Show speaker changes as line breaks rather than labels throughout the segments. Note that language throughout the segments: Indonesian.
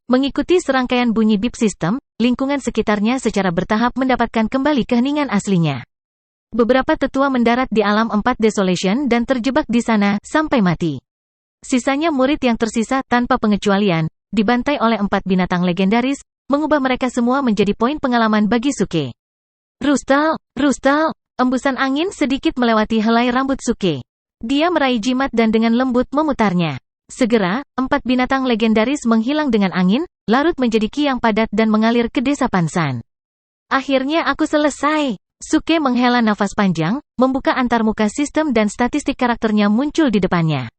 Mengikuti serangkaian bunyi bip sistem, lingkungan sekitarnya secara bertahap mendapatkan kembali keheningan aslinya. Beberapa tetua mendarat di alam 4 Desolation dan terjebak di sana sampai mati. Sisanya murid yang tersisa tanpa pengecualian, dibantai oleh 4 binatang legendaris, mengubah mereka semua menjadi poin pengalaman bagi Suke. Rustal, Rustal, embusan angin sedikit melewati helai rambut Suke. Dia meraih jimat dan dengan lembut memutarnya. Segera, 4 binatang legendaris menghilang dengan angin, larut menjadi ki yang padat dan mengalir ke desa Pansan. Akhirnya aku selesai. Suke menghela nafas panjang, membuka antarmuka sistem dan statistik karakternya muncul di depannya.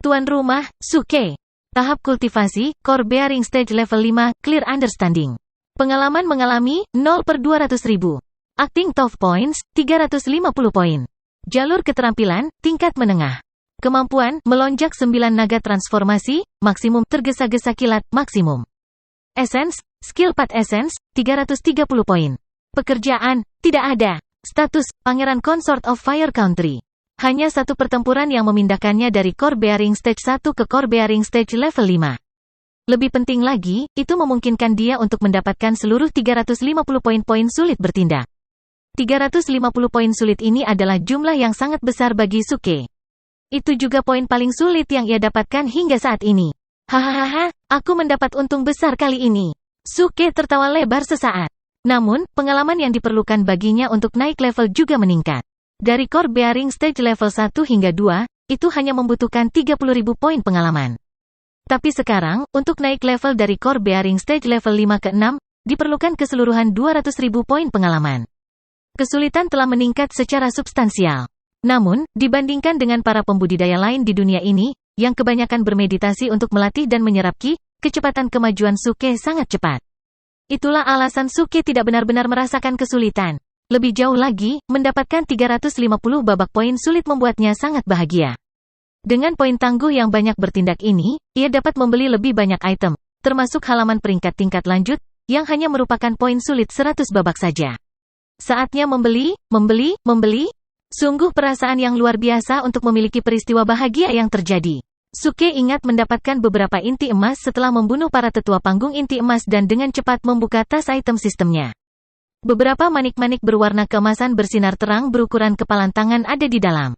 Tuan rumah, Suke. Tahap kultivasi, Core Bearing Stage Level 5, Clear Understanding. Pengalaman mengalami, 0/200.000. Acting Tough Points, 350 poin. Jalur keterampilan, tingkat menengah. Kemampuan, melonjak 9 naga transformasi, maksimum tergesa-gesa kilat, maksimum. Essence, Skill 4 Essence, 330 poin. Pekerjaan, tidak ada. Status, Pangeran Consort of Fire Country. Hanya satu pertempuran yang memindahkannya dari Core Bearing Stage 1 ke Core Bearing Stage Level 5. Lebih penting lagi, itu memungkinkan dia untuk mendapatkan seluruh 350 poin-poin sulit bertindak. 350 poin sulit ini adalah jumlah yang sangat besar bagi Suke. Itu juga poin paling sulit yang ia dapatkan hingga saat ini. Hahaha, aku mendapat untung besar kali ini. Suke tertawa lebar sesaat. Namun, pengalaman yang diperlukan baginya untuk naik level juga meningkat. Dari Core Bearing Stage Level 1 hingga 2, itu hanya membutuhkan 30.000 poin pengalaman. Tapi sekarang, untuk naik level dari Core Bearing Stage Level 5 ke 6, diperlukan keseluruhan 200.000 poin pengalaman. Kesulitan telah meningkat secara substansial. Namun, dibandingkan dengan para pembudidaya lain di dunia ini, yang kebanyakan bermeditasi untuk melatih dan menyerap ki, kecepatan kemajuan Suke sangat cepat. Itulah alasan Suke tidak benar-benar merasakan kesulitan. Lebih jauh lagi, mendapatkan 350 babak poin sulit membuatnya sangat bahagia. Dengan poin tangguh yang banyak bertindak ini, ia dapat membeli lebih banyak item, termasuk halaman peringkat tingkat lanjut, yang hanya merupakan poin sulit 100 babak saja. Saatnya membeli. Sungguh perasaan yang luar biasa untuk memiliki peristiwa bahagia yang terjadi. Suke ingat mendapatkan beberapa inti emas setelah membunuh para tetua panggung inti emas dan dengan cepat membuka tas item sistemnya. Beberapa manik-manik berwarna keemasan bersinar terang berukuran kepalan tangan ada di dalam.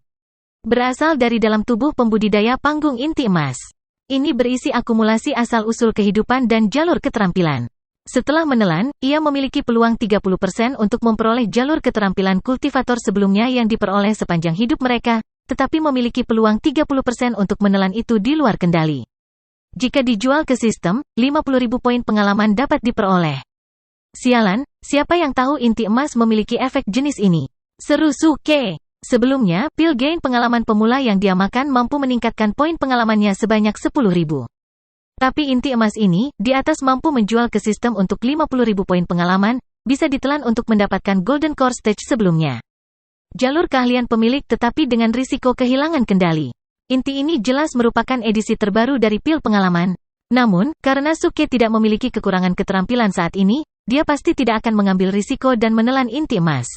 Berasal dari dalam tubuh pembudidaya panggung inti emas. Ini berisi akumulasi asal-usul kehidupan dan jalur keterampilan. Setelah menelan, ia memiliki peluang 30% untuk memperoleh jalur keterampilan kultivator sebelumnya yang diperoleh sepanjang hidup mereka, tetapi memiliki peluang 30% untuk menelan itu di luar kendali. Jika dijual ke sistem, 50.000 poin pengalaman dapat diperoleh. Sialan, siapa yang tahu inti emas memiliki efek jenis ini? Seru Suke. Sebelumnya, pil gain pengalaman pemula yang dia makan mampu meningkatkan poin pengalamannya sebanyak 10.000. Tapi inti emas ini, di atas mampu menjual ke sistem untuk 50.000 poin pengalaman, bisa ditelan untuk mendapatkan Golden Core Stage sebelumnya. Jalur keahlian pemilik tetapi dengan risiko kehilangan kendali. Inti ini jelas merupakan edisi terbaru dari pil pengalaman. Namun, karena Suke tidak memiliki kekurangan keterampilan saat ini, dia pasti tidak akan mengambil risiko dan menelan inti emas.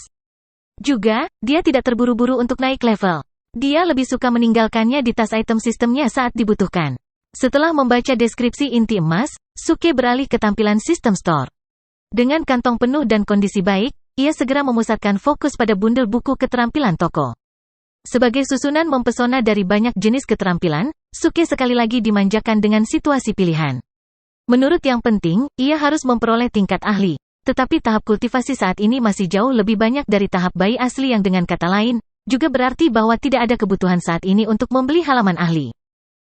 Juga, dia tidak terburu-buru untuk naik level. Dia lebih suka meninggalkannya di tas item sistemnya saat dibutuhkan. Setelah membaca deskripsi inti emas, Suke beralih ke tampilan sistem store. Dengan kantong penuh dan kondisi baik, ia segera memusatkan fokus pada bundel buku keterampilan toko. Sebagai susunan mempesona dari banyak jenis keterampilan, Suke sekali lagi dimanjakan dengan situasi pilihan. Menurut yang penting, ia harus memperoleh tingkat ahli. Tetapi tahap kultivasi saat ini masih jauh lebih banyak dari tahap bayi asli yang dengan kata lain, juga berarti bahwa tidak ada kebutuhan saat ini untuk membeli halaman ahli.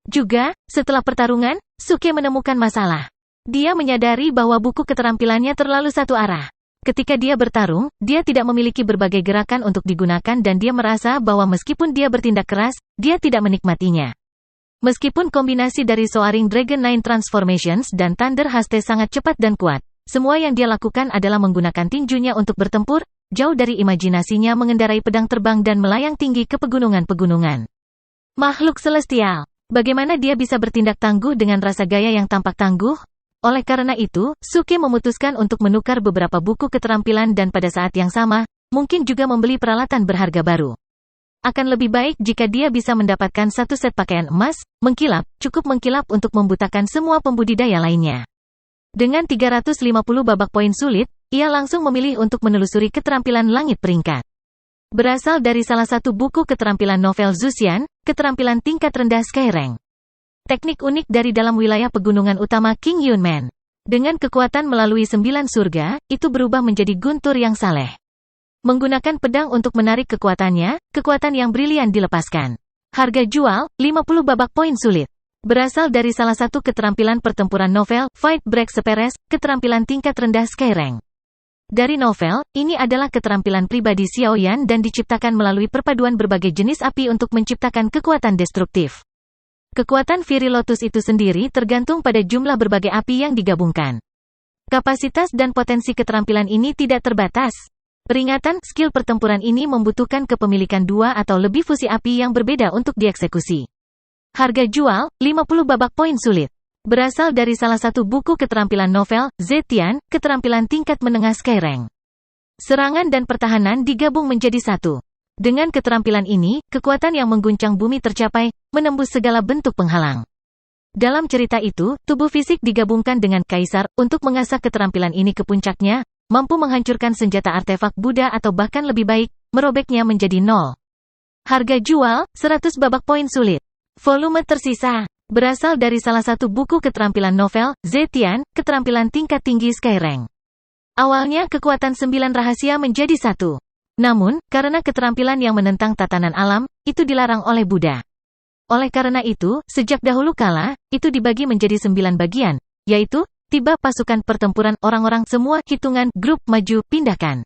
Juga, setelah pertarungan, Suke menemukan masalah. Dia menyadari bahwa buku keterampilannya terlalu satu arah. Ketika dia bertarung, dia tidak memiliki berbagai gerakan untuk digunakan dan dia merasa bahwa meskipun dia bertindak keras, dia tidak menikmatinya. Meskipun kombinasi dari Soaring Dragon 9 Transformations dan Thunder Haste sangat cepat dan kuat, semua yang dia lakukan adalah menggunakan tinjunya untuk bertempur, jauh dari imajinasinya mengendarai pedang terbang dan melayang tinggi ke pegunungan-pegunungan. Makhluk celestial. Bagaimana dia bisa bertindak tangguh dengan rasa gaya yang tampak tangguh? Oleh karena itu, Suke memutuskan untuk menukar beberapa buku keterampilan dan pada saat yang sama, mungkin juga membeli peralatan berharga baru. Akan lebih baik jika dia bisa mendapatkan satu set pakaian emas, mengkilap, cukup mengkilap untuk membutakan semua pembudidaya lainnya. Dengan 350 babak poin sulit, ia langsung memilih untuk menelusuri keterampilan langit peringkat. Berasal dari salah satu buku keterampilan novel Zuxian, keterampilan tingkat rendah Sky Rank. Teknik unik dari dalam wilayah pegunungan utama King Yunmen. Dengan kekuatan melalui 9 surga, itu berubah menjadi guntur yang saleh. Menggunakan pedang untuk menarik kekuatannya, kekuatan yang brilian dilepaskan. Harga jual, 50 babak poin sulit. Berasal dari salah satu keterampilan pertempuran novel, Fight Break Spears, keterampilan tingkat rendah Sky Rank. Dari novel, ini adalah keterampilan pribadi Xiaoyan dan diciptakan melalui perpaduan berbagai jenis api untuk menciptakan kekuatan destruktif. Kekuatan Fury Lotus itu sendiri tergantung pada jumlah berbagai api yang digabungkan. Kapasitas dan potensi keterampilan ini tidak terbatas. Peringatan, skill pertempuran ini membutuhkan kepemilikan 2 atau lebih fusi api yang berbeda untuk dieksekusi. Harga jual, 50 babak poin sulit. Berasal dari salah satu buku keterampilan novel, Zetian, keterampilan tingkat menengah Sky Rank. Serangan dan pertahanan digabung menjadi satu. Dengan keterampilan ini, kekuatan yang mengguncang bumi tercapai, menembus segala bentuk penghalang. Dalam cerita itu, tubuh fisik digabungkan dengan kaisar, untuk mengasah keterampilan ini ke puncaknya, mampu menghancurkan senjata artefak Buddha atau bahkan lebih baik, merobeknya menjadi 0. Harga jual, 100 babak poin sulit. Volume tersisa. Berasal dari salah satu buku keterampilan novel, Zetian, keterampilan tingkat tinggi Sky Rank. Awalnya kekuatan 9 rahasia menjadi 1. Namun, karena keterampilan yang menentang tatanan alam, itu dilarang oleh Buddha. Oleh karena itu, sejak dahulu kala, itu dibagi menjadi 9 bagian, yaitu, tiba pasukan pertempuran orang-orang semua hitungan grup maju pindahkan.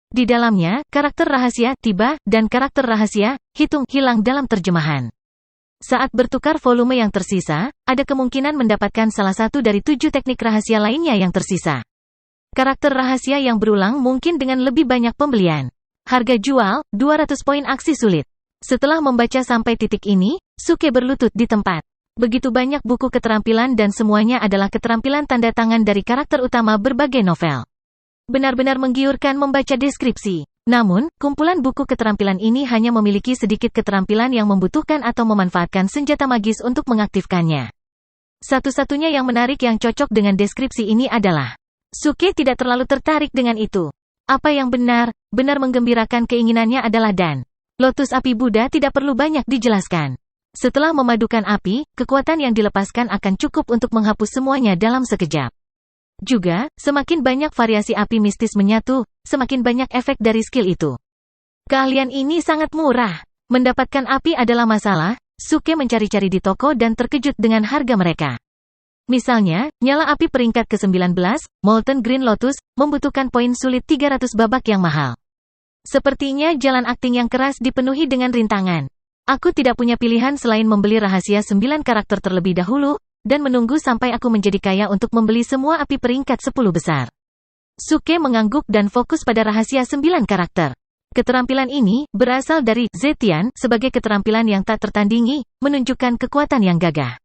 Di dalamnya, karakter rahasia tiba dan karakter rahasia hitung hilang dalam terjemahan. Saat bertukar volume yang tersisa, ada kemungkinan mendapatkan salah satu dari 7 teknik rahasia lainnya yang tersisa. Karakter rahasia yang berulang mungkin dengan lebih banyak pembelian. Harga jual, 200 poin aksi sulit. Setelah membaca sampai titik ini, Suke berlutut di tempat. Begitu banyak buku keterampilan dan semuanya adalah keterampilan tanda tangan dari karakter utama berbagai novel. Benar-benar menggiurkan membaca deskripsi. Namun, kumpulan buku keterampilan ini hanya memiliki sedikit keterampilan yang membutuhkan atau memanfaatkan senjata magis untuk mengaktifkannya. Satu-satunya yang menarik yang cocok dengan deskripsi ini adalah Suke tidak terlalu tertarik dengan itu. Apa yang benar menggembirakan keinginannya adalah Dan. Lotus api Buddha tidak perlu banyak dijelaskan. Setelah memadukan api, kekuatan yang dilepaskan akan cukup untuk menghapus semuanya dalam sekejap. Juga, semakin banyak variasi api mistis menyatu, semakin banyak efek dari skill itu. Keahlian ini sangat murah. Mendapatkan api adalah masalah, Suke mencari-cari di toko dan terkejut dengan harga mereka. Misalnya, nyala api peringkat ke-19, Molten Green Lotus, membutuhkan poin sulit 300 babak yang mahal. Sepertinya jalan akting yang keras dipenuhi dengan rintangan. Aku tidak punya pilihan selain membeli rahasia 9 karakter terlebih dahulu, dan menunggu sampai aku menjadi kaya untuk membeli semua api peringkat 10 besar. Suke mengangguk dan fokus pada rahasia 9 karakter. Keterampilan ini, berasal dari Zetian, sebagai keterampilan yang tak tertandingi, menunjukkan kekuatan yang gagah.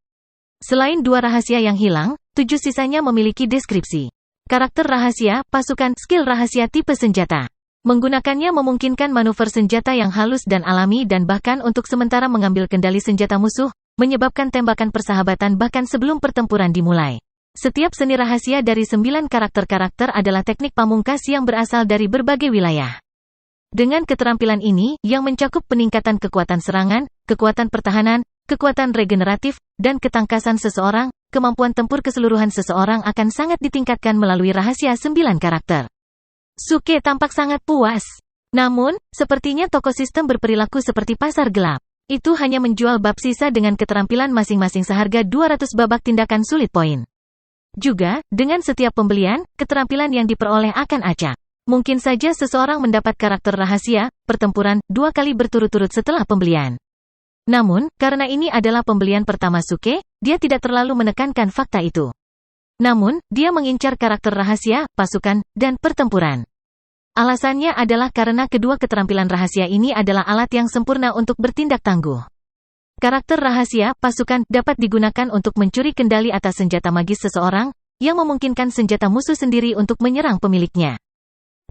Selain 2 rahasia yang hilang, 7 sisanya memiliki deskripsi. Karakter rahasia, pasukan, skill rahasia tipe senjata. Menggunakannya memungkinkan manuver senjata yang halus dan alami dan bahkan untuk sementara mengambil kendali senjata musuh, menyebabkan tembakan persahabatan bahkan sebelum pertempuran dimulai. Setiap seni rahasia dari 9 karakter-karakter adalah teknik pamungkas yang berasal dari berbagai wilayah. Dengan keterampilan ini, yang mencakup peningkatan kekuatan serangan, kekuatan pertahanan, kekuatan regeneratif, dan ketangkasan seseorang, kemampuan tempur keseluruhan seseorang akan sangat ditingkatkan melalui rahasia 9 karakter. Suke tampak sangat puas. Namun, sepertinya toko sistem berperilaku seperti pasar gelap. Itu hanya menjual bab sisa dengan keterampilan masing-masing seharga 200 babak tindakan sulit poin. Juga, dengan setiap pembelian, keterampilan yang diperoleh akan acak. Mungkin saja seseorang mendapat karakter rahasia, pertempuran, 2 kali berturut-turut setelah pembelian. Namun, karena ini adalah pembelian pertama Suke, dia tidak terlalu menekankan fakta itu. Namun, dia mengincar karakter rahasia, pasukan, dan pertempuran. Alasannya adalah karena kedua keterampilan rahasia ini adalah alat yang sempurna untuk bertindak tangguh. Karakter rahasia, pasukan, dapat digunakan untuk mencuri kendali atas senjata magis seseorang, yang memungkinkan senjata musuh sendiri untuk menyerang pemiliknya.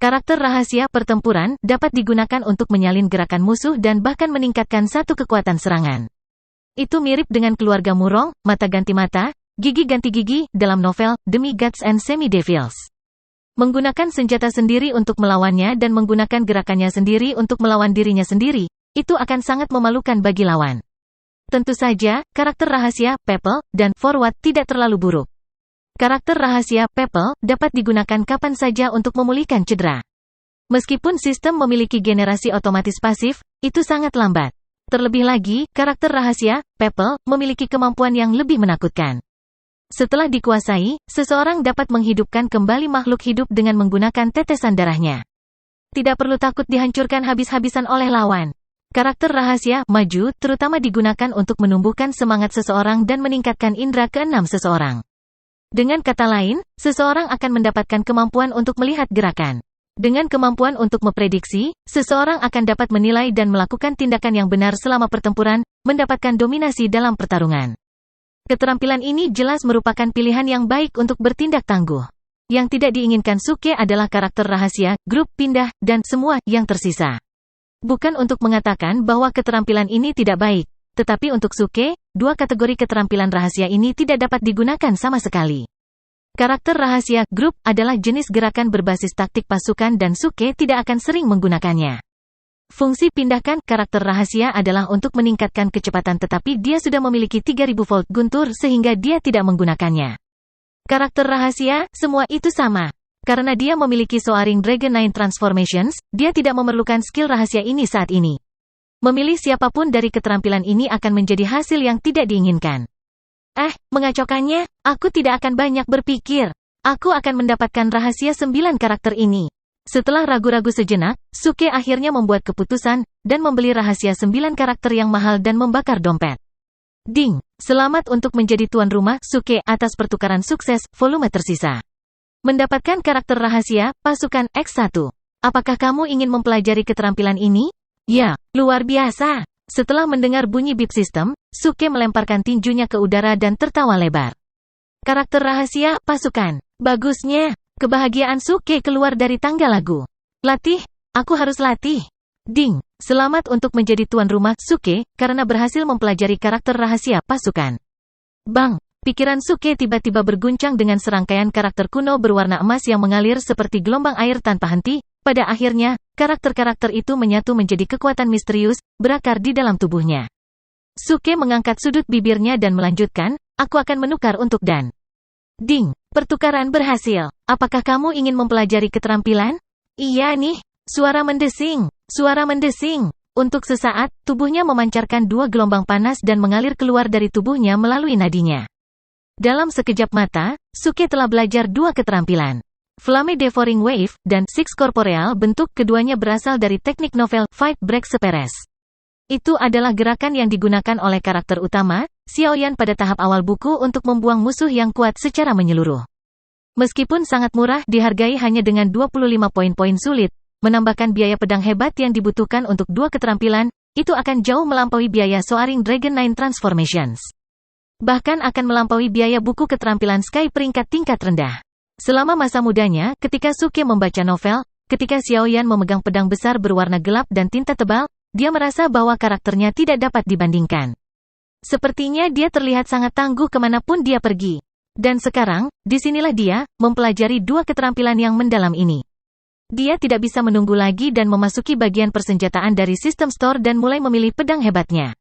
Karakter rahasia, pertempuran, dapat digunakan untuk menyalin gerakan musuh dan bahkan meningkatkan satu kekuatan serangan. Itu mirip dengan keluarga Murong, mata ganti mata, Gigi ganti gigi, dalam novel, Demigods and Semi-Devils. Menggunakan senjata sendiri untuk melawannya dan menggunakan gerakannya sendiri untuk melawan dirinya sendiri, itu akan sangat memalukan bagi lawan. Tentu saja, karakter rahasia, Peppel, dan Forward tidak terlalu buruk. Karakter rahasia, Peppel, dapat digunakan kapan saja untuk memulihkan cedera. Meskipun sistem memiliki generasi otomatis pasif, itu sangat lambat. Terlebih lagi, karakter rahasia, Peppel, memiliki kemampuan yang lebih menakutkan. Setelah dikuasai, seseorang dapat menghidupkan kembali makhluk hidup dengan menggunakan tetesan darahnya. Tidak perlu takut dihancurkan habis-habisan oleh lawan. Karakter rahasia, Maju, terutama digunakan untuk menumbuhkan semangat seseorang dan meningkatkan indera keenam seseorang. Dengan kata lain, seseorang akan mendapatkan kemampuan untuk melihat gerakan. Dengan kemampuan untuk memprediksi, seseorang akan dapat menilai dan melakukan tindakan yang benar selama pertempuran, mendapatkan dominasi dalam pertarungan. Keterampilan ini jelas merupakan pilihan yang baik untuk bertindak tangguh. Yang tidak diinginkan Suke adalah karakter rahasia, grup pindah, dan semua yang tersisa. Bukan untuk mengatakan bahwa keterampilan ini tidak baik, tetapi untuk Suke, dua kategori keterampilan rahasia ini tidak dapat digunakan sama sekali. Karakter rahasia, grup, adalah jenis gerakan berbasis taktik pasukan dan Suke tidak akan sering menggunakannya. Fungsi pindahkan karakter rahasia adalah untuk meningkatkan kecepatan tetapi dia sudah memiliki 3000 volt guntur sehingga dia tidak menggunakannya. Karakter rahasia, semua itu sama. Karena dia memiliki Soaring Dragon 9 Transformations, dia tidak memerlukan skill rahasia ini saat ini. Memilih siapapun dari keterampilan ini akan menjadi hasil yang tidak diinginkan. Mengacaukannya, aku tidak akan banyak berpikir. Aku akan mendapatkan rahasia 9 karakter ini. Setelah ragu-ragu sejenak, Suke akhirnya membuat keputusan, dan membeli rahasia 9 karakter yang mahal dan membakar dompet. Ding! Selamat untuk menjadi tuan rumah, Suke, atas pertukaran sukses, volume tersisa. Mendapatkan karakter rahasia, pasukan, X1. Apakah kamu ingin mempelajari keterampilan ini? Ya, luar biasa. Setelah mendengar bunyi bip sistem, Suke melemparkan tinjunya ke udara dan tertawa lebar. Karakter rahasia, pasukan. Bagusnya. Kebahagiaan Suke keluar dari tangga lagu. Latih, aku harus latih. Ding, selamat untuk menjadi tuan rumah, Suke, karena berhasil mempelajari karakter rahasia pasukan. Bang, pikiran Suke tiba-tiba berguncang dengan serangkaian karakter kuno berwarna emas yang mengalir seperti gelombang air tanpa henti. Pada akhirnya, karakter-karakter itu menyatu menjadi kekuatan misterius, berakar di dalam tubuhnya. Suke mengangkat sudut bibirnya dan melanjutkan, aku akan menukar untuk Dan. Ding, pertukaran berhasil. Apakah kamu ingin mempelajari keterampilan? Iya nih, suara mendesing. Suara mendesing. Untuk sesaat, tubuhnya memancarkan 2 gelombang panas dan mengalir keluar dari tubuhnya melalui nadinya. Dalam sekejap mata, Suke telah belajar 2 keterampilan. Flame Devouring Wave, dan Six Corporeal bentuk keduanya berasal dari teknik novel Fight Break Spears. Itu adalah gerakan yang digunakan oleh karakter utama, Xiaoyan pada tahap awal buku untuk membuang musuh yang kuat secara menyeluruh. Meskipun sangat murah dihargai hanya dengan 25 poin-poin sulit, menambahkan biaya pedang hebat yang dibutuhkan untuk 2 keterampilan, itu akan jauh melampaui biaya Soaring Dragon 9 Transformations. Bahkan akan melampaui biaya buku keterampilan Sky peringkat tingkat rendah. Selama masa mudanya, ketika Suke membaca novel, ketika Xiaoyan memegang pedang besar berwarna gelap dan tinta tebal, dia merasa bahwa karakternya tidak dapat dibandingkan. Sepertinya dia terlihat sangat tangguh kemanapun dia pergi. Dan sekarang, disinilah dia, mempelajari 2 keterampilan yang mendalam ini. Dia tidak bisa menunggu lagi dan memasuki bagian persenjataan dari sistem store dan mulai memilih pedang hebatnya.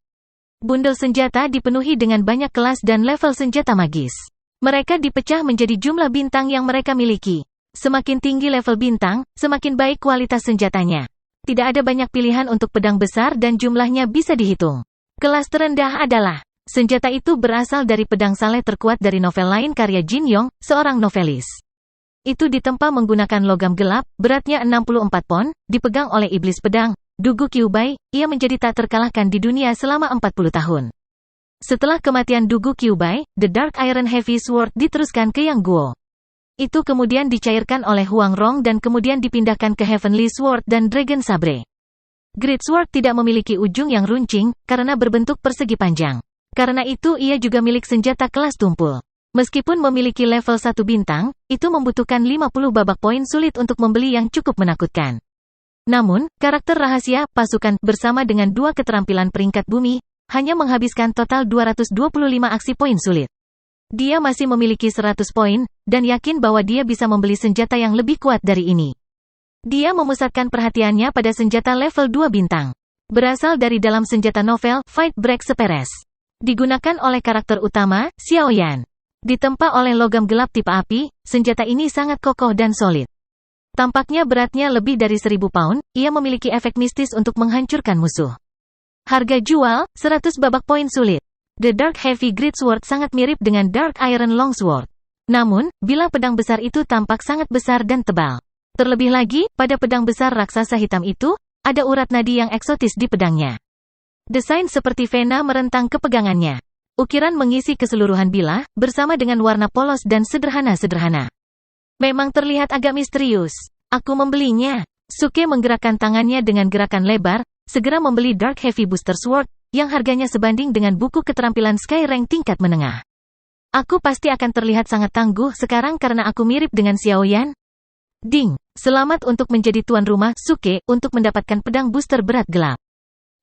Bundel senjata dipenuhi dengan banyak kelas dan level senjata magis. Mereka dipecah menjadi jumlah bintang yang mereka miliki. Semakin tinggi level bintang, semakin baik kualitas senjatanya. Tidak ada banyak pilihan untuk pedang besar dan jumlahnya bisa dihitung. Kelas terendah adalah, senjata itu berasal dari pedang saleh terkuat dari novel lain karya Jin Yong, seorang novelis. Itu ditempa menggunakan logam gelap, beratnya 64 pon, dipegang oleh iblis pedang, Dugu Kyubai, ia menjadi tak terkalahkan di dunia selama 40 tahun. Setelah kematian Dugu Kyubai, The Dark Iron Heavy Sword diteruskan ke Yang Guo. Itu kemudian dicairkan oleh Huang Rong dan kemudian dipindahkan ke Heavenly Sword dan Dragon Sabre. Great Sword tidak memiliki ujung yang runcing, karena berbentuk persegi panjang. Karena itu ia juga milik senjata kelas tumpul. Meskipun memiliki level 1 bintang, itu membutuhkan 50 babak poin sulit untuk membeli yang cukup menakutkan. Namun, karakter rahasia, pasukan, bersama dengan 2 keterampilan peringkat bumi, hanya menghabiskan total 225 aksi poin sulit. Dia masih memiliki 100 poin, dan yakin bahwa dia bisa membeli senjata yang lebih kuat dari ini. Dia memusatkan perhatiannya pada senjata level 2 bintang. Berasal dari dalam senjata novel, Fight Break Spears. Digunakan oleh karakter utama, Xiao Yan. Ditempa oleh logam gelap tipe api, senjata ini sangat kokoh dan solid. Tampaknya beratnya lebih dari 1000 pound, ia memiliki efek mistis untuk menghancurkan musuh. Harga jual, 100 babak poin sulit. The Dark Heavy Greatsword sangat mirip dengan Dark Iron Longsword. Namun, bilah pedang besar itu tampak sangat besar dan tebal. Terlebih lagi, pada pedang besar raksasa hitam itu, ada urat nadi yang eksotis di pedangnya. Desain seperti vena merentang ke pegangannya. Ukiran mengisi keseluruhan bilah, bersama dengan warna polos dan sederhana-sederhana. Memang terlihat agak misterius. Aku membelinya. Suke menggerakkan tangannya dengan gerakan lebar, segera membeli Dark Heavy Booster Sword, yang harganya sebanding dengan buku keterampilan Sky Rank tingkat menengah. Aku pasti akan terlihat sangat tangguh sekarang karena aku mirip dengan Xiao Yan. Ding! Selamat untuk menjadi tuan rumah, Suke, untuk mendapatkan pedang booster berat gelap.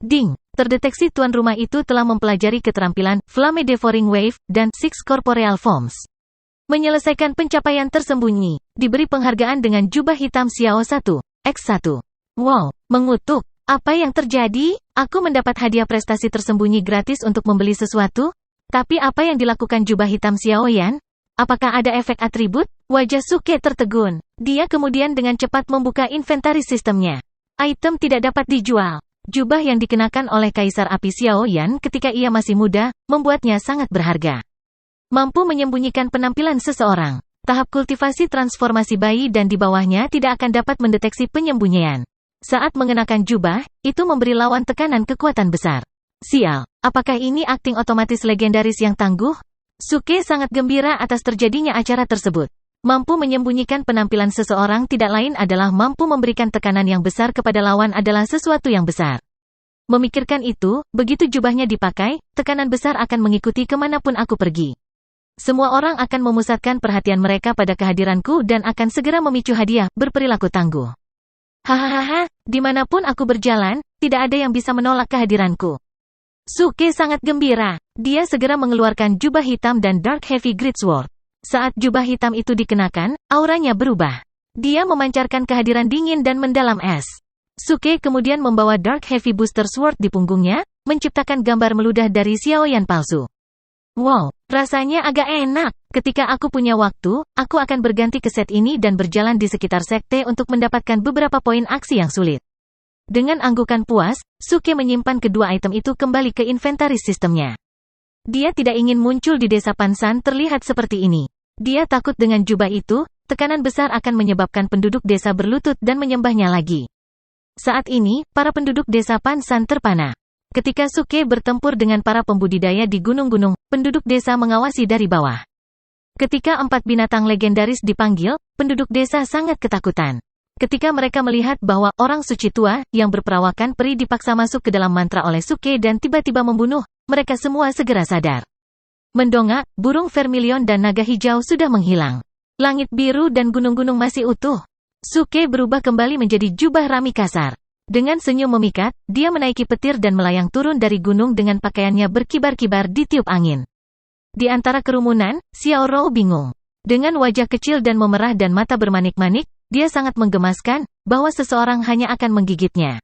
Ding! Terdeteksi tuan rumah itu telah mempelajari keterampilan Flame Devouring Wave dan Six Corporeal Forms. Menyelesaikan pencapaian tersembunyi, diberi penghargaan dengan jubah hitam Xiao 1, X1. Wow! Mengutuk! Apa yang terjadi? Aku mendapat hadiah prestasi tersembunyi gratis untuk membeli sesuatu? Tapi apa yang dilakukan jubah hitam Xiao Yan? Apakah ada efek atribut? Wajah Suke tertegun. Dia kemudian dengan cepat membuka inventaris sistemnya. Item tidak dapat dijual. Jubah yang dikenakan oleh Kaisar Api Xiao Yan ketika ia masih muda, membuatnya sangat berharga. Mampu menyembunyikan penampilan seseorang. Tahap kultivasi transformasi bayi dan di bawahnya tidak akan dapat mendeteksi penyembunyian. Saat mengenakan jubah, itu memberi lawan tekanan kekuatan besar. Sial, apakah ini akting otomatis legendaris yang tangguh? Suke sangat gembira atas terjadinya acara tersebut. Mampu menyembunyikan penampilan seseorang tidak lain adalah mampu memberikan tekanan yang besar kepada lawan adalah sesuatu yang besar. Memikirkan itu, begitu jubahnya dipakai, tekanan besar akan mengikuti kemanapun aku pergi. Semua orang akan memusatkan perhatian mereka pada kehadiranku dan akan segera memicu hadiah, berperilaku tangguh. Hahaha, dimanapun aku berjalan, tidak ada yang bisa menolak kehadiranku. Suke sangat gembira. Dia segera mengeluarkan jubah hitam dan Dark Heavy Greatsword. Saat jubah hitam itu dikenakan, auranya berubah. Dia memancarkan kehadiran dingin dan mendalam es. Suke kemudian membawa Dark Heavy Booster Sword di punggungnya, menciptakan gambar meludah dari Xiao Yan palsu. Wow, rasanya agak enak. Ketika aku punya waktu, aku akan berganti ke set ini dan berjalan di sekitar sekte untuk mendapatkan beberapa poin aksi yang sulit. Dengan anggukan puas, Suke menyimpan kedua item itu kembali ke inventaris sistemnya. Dia tidak ingin muncul di desa Pansan terlihat seperti ini. Dia takut dengan jubah itu, tekanan besar akan menyebabkan penduduk desa berlutut dan menyembahnya lagi. Saat ini, para penduduk desa Pansan terpana. Ketika Suke bertempur dengan para pembudidaya di gunung-gunung, penduduk desa mengawasi dari bawah. Ketika 4 binatang legendaris dipanggil, penduduk desa sangat ketakutan. Ketika mereka melihat bahwa orang suci tua, yang berperawakan peri dipaksa masuk ke dalam mantra oleh Suke dan tiba-tiba membunuh, mereka semua segera sadar. Mendongak, burung vermilion dan naga hijau sudah menghilang. Langit biru dan gunung-gunung masih utuh. Suke berubah kembali menjadi jubah rami kasar. Dengan senyum memikat, dia menaiki petir dan melayang turun dari gunung dengan pakaiannya berkibar-kibar ditiup angin. Di antara kerumunan, Xiao Rou bingung. Dengan wajah kecil dan memerah dan mata bermanik-manik, dia sangat menggemaskan, bahwa seseorang hanya akan menggigitnya.